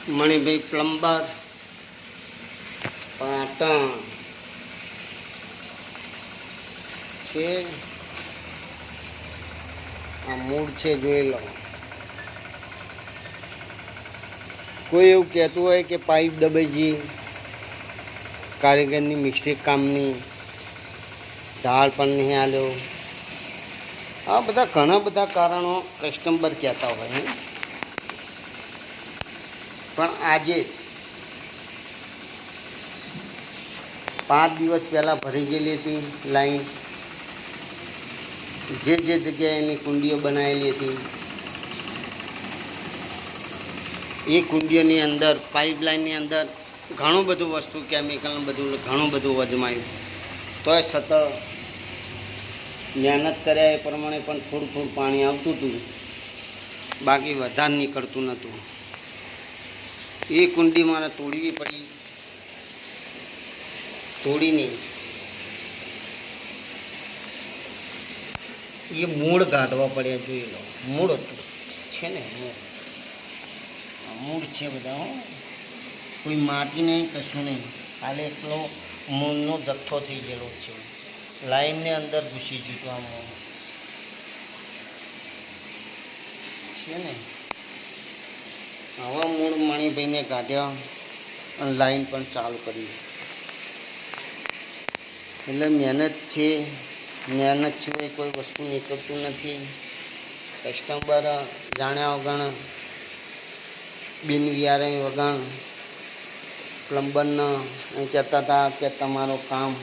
Manibhai plumber Patan છે. આ મૂળ છે, જોઈ લો. કોઈ એવું કહેતું હોય કે પાઇપ દબાઈજી, કારીગરની મિસ્ટેક કામની, ઢાળ પણ નહીં આલ્યો, આ બધા ઘણા બધા કારણો કસ્ટમર કહેતા હોય ને. પણ આજે 5 દિવસ પહેલાં ભરી ગયેલી હતી લાઈન. જે જગ્યાએ એની કુંડીઓ બનાવેલી હતી એ કુંડીઓની અંદર પાઇપલાઇનની અંદર ઘણું બધું વસ્તુ કેમિકલ બધું ઘણું બધું વજમાયું. તોય સતત મહેનત કર્યા એ પ્રમાણે પણ થોડું પાણી આવતું હતું, બાકી વધારે નીકળતું નહોતું. એ કુંડી મારે તોડવી પડી. તોડીને એ મૂળ કાઢવા પડ્યા, જોઈ લો. મૂળ હતું છે ને, મૂળ છે બધા. કોઈ માટી નહીં, કશું નહીં, ખાલી એટલો મૂળનો જથ્થો થઈ ગયેલો છે. લાઈનની અંદર ઘૂસી જતું આ મૂળ છે ને. આવા મૂળ મણિભાઈને કાઢ્યા અને લાઈન પણ ચાલુ કરી. એટલે મહેનત છે, મહેનત સિવાય કોઈ વસ્તુ નીકળતું નથી. કસ્ટમર જાણ્યા વગર, બિન વિયારણી વગર પ્લમ્બરને કહેતા હતા કે તમારું કામ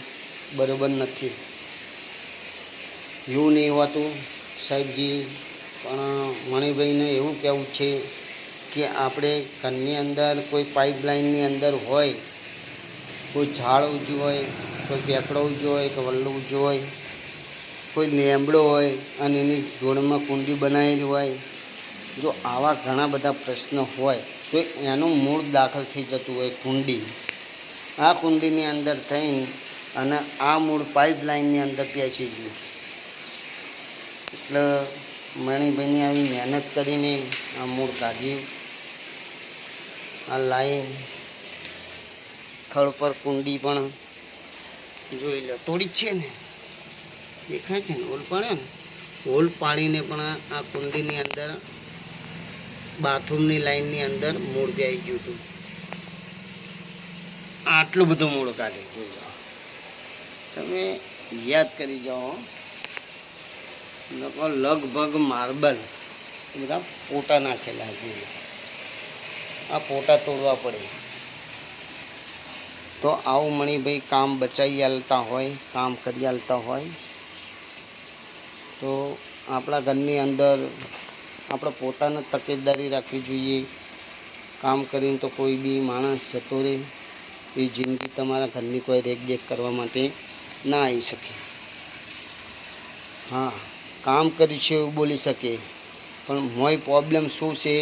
બરાબર નથી. એવું નહીં હોતું સાહેબજી. પણ મણિભાઈને એવું કહેવું છે કે આપણે ઘરની અંદર કોઈ પાઇપલાઇનની અંદર હોય, કોઈ ઝાડ ઊંચું હોય, કોઈ પેપડો ઊંચો હોય, કે વલ્લો ઊંચો હોય, કોઈ લેમડો હોય અને એની જોડમાં કુંડી બનાવેલી હોય, જો આવા ઘણા બધા પ્રશ્નો હોય તો એનું મૂળ દાખલ થઈ જતું હોય કુંડી. આ કુંડીની અંદર થઈને અને આ મૂળ પાઇપલાઇનની અંદર બેસી ગયું. એટલે મણિભાઈની આવી મહેનત કરીને આ મૂળ કાઢ્યું. આ લાઈન થડ પર કુંડી પણ જોઈ લો, તોડી જ છે ને, દેખાય છે ને. હોલ પાડે ને, હોલ પાડીને પણ આ કુંડીની અંદર બાથરૂમની લાઈનની અંદર મૂળ બેસી ગયું હતું. આટલું બધું મૂળ કાઢે, જોઈ લો. તમે યાદ કરી જાઓ. લગભગ માર્બલ બધા પોટા નાખેલા છે. આ પોટા તોડવા પડે. તો આવું મણિભાઈ કામ બચાવી આલતા હોય, કામ કરી આલતા હોય તો આપણા ઘરની અંદર આપણે પોતાને તકેદારી રાખવી જોઈએ. કામ કરીને તો કોઈ બી માણસ જતો રહે, એ જિંદગી તમારા ઘરની કોઈ રેખદેખ કરવા માટે ના આવી શકે. હા, કામ કર્યું છે એવું બોલી શકે, પણ મોય પ્રોબ્લેમ શું છે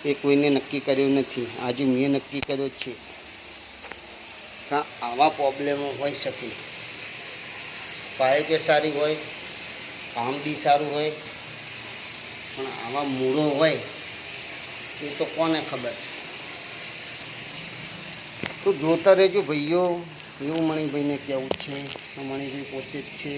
એ કોઈને નક્કી કર્યું નથી. આજે મેં નક્કી કર્યો છે કે આવા પ્રોબ્લેમો હોઈ શકે. પાઇપે સારી હોય, કામ બી સારું હોય, પણ આવા મૂળો હોય એ તો કોને ખબર છે. તો જોતા રહેજો ભાઈઓ. એવું મણિભાઈને કહેવું છે. મણિભાઈ પોતે જ છે.